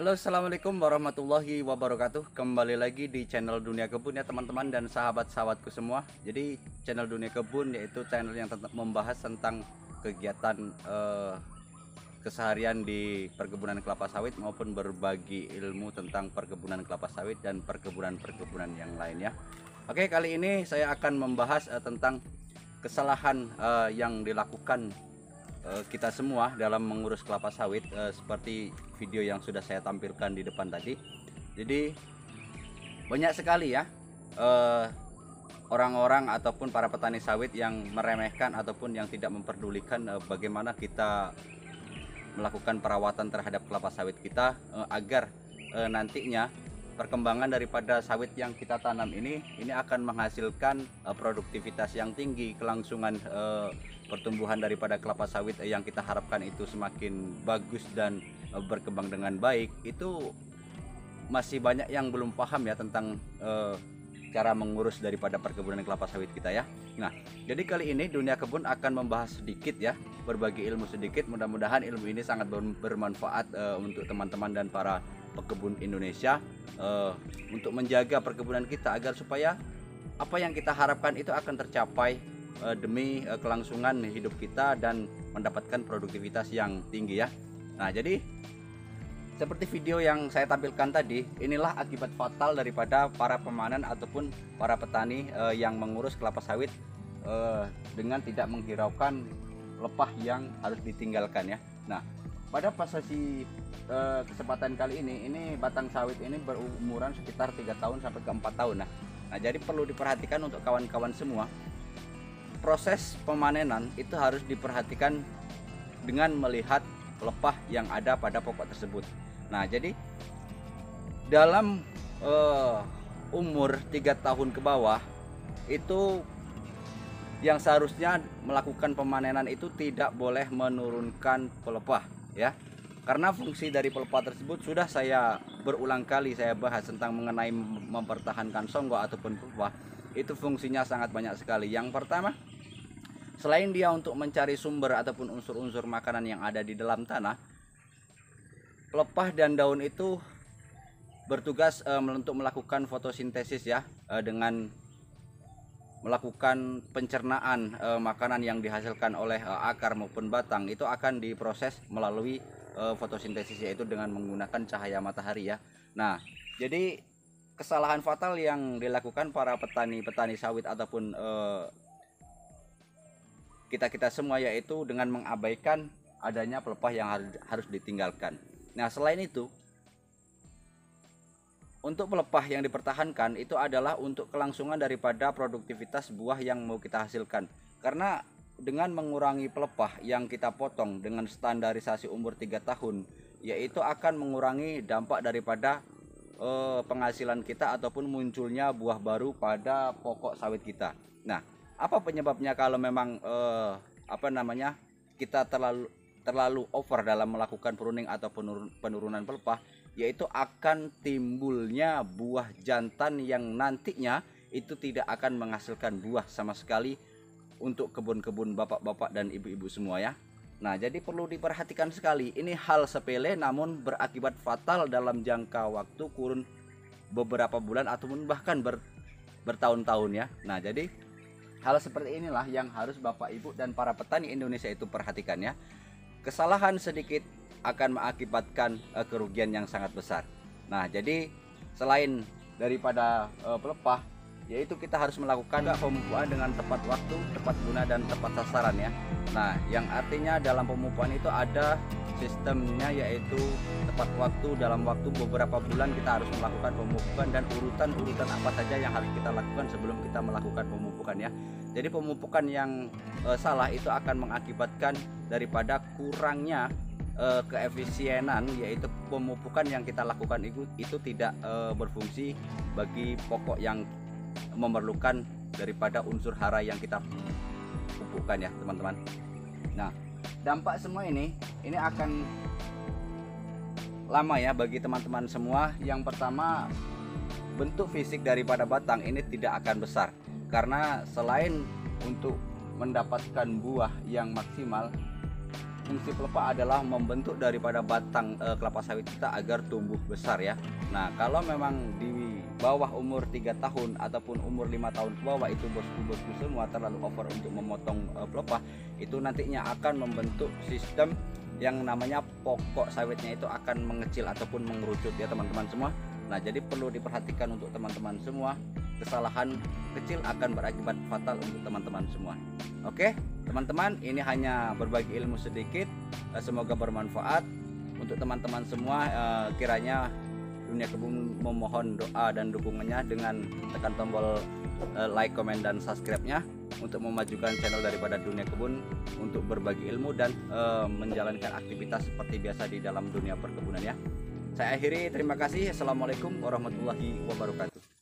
Halo, assalamualaikum warahmatullahi wabarakatuh. Kembali lagi di channel Dunia Kebun ya teman-teman dan sahabat-sahabatku semua. Jadi channel Dunia Kebun yaitu channel yang membahas tentang kegiatan keseharian di perkebunan kelapa sawit maupun berbagi ilmu tentang perkebunan kelapa sawit dan perkebunan-perkebunan yang lainnya. Oke, kali ini saya akan membahas tentang kesalahan yang dilakukan kita semua dalam mengurus kelapa sawit, seperti video yang sudah saya tampilkan di depan tadi. Jadi banyak sekali ya orang-orang ataupun para petani sawit yang meremehkan ataupun yang tidak memperdulikan bagaimana kita melakukan perawatan terhadap kelapa sawit kita agar nantinya perkembangan daripada sawit yang kita tanam ini akan menghasilkan produktivitas yang tinggi, kelangsungan pertumbuhan daripada kelapa sawit yang kita harapkan itu semakin bagus dan berkembang dengan baik. Itu masih banyak yang belum paham ya tentang cara mengurus daripada perkebunan kelapa sawit kita ya. Nah, jadi kali ini Dunia Kebun akan membahas sedikit ya, berbagi ilmu sedikit. Mudah-mudahan ilmu ini sangat bermanfaat untuk teman-teman dan para pekebun Indonesia untuk menjaga perkebunan kita agar supaya apa yang kita harapkan itu akan tercapai demi kelangsungan hidup kita dan mendapatkan produktivitas yang tinggi ya. Nah, jadi seperti video yang saya tampilkan tadi, inilah akibat fatal daripada para pemanen ataupun para petani yang mengurus kelapa sawit dengan tidak menghiraukan lepah yang harus ditinggalkan ya. Nah, pada posisi kesempatan kali ini batang sawit ini berumuran sekitar 3 tahun sampai ke 4 tahun. Nah, jadi perlu diperhatikan untuk kawan-kawan semua. Proses pemanenan itu harus diperhatikan dengan melihat lepah yang ada pada pokok tersebut. Nah, jadi dalam umur 3 tahun ke bawah itu yang seharusnya melakukan pemanenan itu tidak boleh menurunkan pelepah ya. Karena fungsi dari pelepah tersebut sudah saya berulang kali saya bahas tentang mengenai mempertahankan songgok ataupun pelepah. Itu fungsinya sangat banyak sekali. Yang pertama, selain dia untuk mencari sumber ataupun unsur-unsur makanan yang ada di dalam tanah, pelepah dan daun itu bertugas untuk melakukan fotosintesis ya, dengan melakukan pencernaan makanan yang dihasilkan oleh akar maupun batang. Itu akan diproses melalui fotosintesis, yaitu dengan menggunakan cahaya matahari ya. Nah, jadi kesalahan fatal yang dilakukan para petani sawit ataupun kita semua yaitu dengan mengabaikan adanya pelepah yang harus ditinggalkan. Nah, selain itu, untuk pelepah yang dipertahankan itu adalah untuk kelangsungan daripada produktivitas buah yang mau kita hasilkan. Karena dengan mengurangi pelepah yang kita potong dengan standarisasi umur 3 tahun, yaitu akan mengurangi dampak daripada penghasilan kita ataupun munculnya buah baru pada pokok sawit kita. Nah, apa penyebabnya kalau memang kita terlalu over dalam melakukan pruning atau penurunan pelepah, yaitu akan timbulnya buah jantan yang nantinya itu tidak akan menghasilkan buah sama sekali untuk kebun-kebun bapak-bapak dan ibu-ibu semua ya. Nah, jadi perlu diperhatikan sekali. Ini hal sepele namun berakibat fatal dalam jangka waktu kurun beberapa bulan ataupun bahkan bertahun-tahun ya. Nah, jadi hal seperti inilah yang harus Bapak Ibu dan para petani Indonesia itu perhatikan ya. Kesalahan sedikit akan mengakibatkan kerugian yang sangat besar. Nah, jadi selain daripada pelepah, yaitu kita harus melakukan pemupuan dengan tepat waktu, tepat guna dan tepat sasaran ya. Nah, yang artinya dalam pemupuan itu ada sistemnya, yaitu tepat waktu. Dalam waktu beberapa bulan kita harus melakukan pemupukan dan urutan apa saja yang harus kita lakukan sebelum kita melakukan pemupukan ya. Jadi pemupukan yang salah itu akan mengakibatkan daripada kurangnya keefisienan, yaitu pemupukan yang kita lakukan itu tidak berfungsi bagi pokok yang memerlukan daripada unsur hara yang kita pupukkan ya teman-teman. Nah, dampak semua ini akan lama ya bagi teman-teman semua. Yang pertama, bentuk fisik daripada batang ini tidak akan besar, karena selain untuk mendapatkan buah yang maksimal, fungsi pelepah adalah membentuk daripada batang kelapa sawit kita agar tumbuh besar ya. Nah, kalau memang di bawah umur 3 tahun ataupun umur 5 tahun ke bawah itu bosku-bosku semua terlalu over untuk memotong pelepah, itu nantinya akan membentuk sistem yang namanya pokok sawitnya itu akan mengecil ataupun mengerucut ya teman-teman semua. Nah, jadi perlu diperhatikan untuk teman-teman semua, kesalahan kecil akan berakibat fatal untuk teman-teman semua. Oke teman-teman, ini hanya berbagi ilmu sedikit, semoga bermanfaat untuk teman-teman semua. Kiranya Dunia Kebun memohon doa dan dukungannya dengan tekan tombol like, comment, dan subscribe-nya untuk memajukan channel daripada Dunia Kebun untuk berbagi ilmu dan menjalankan aktivitas seperti biasa di dalam dunia perkebunan ya. Saya akhiri, terima kasih. Assalamualaikum warahmatullahi wabarakatuh.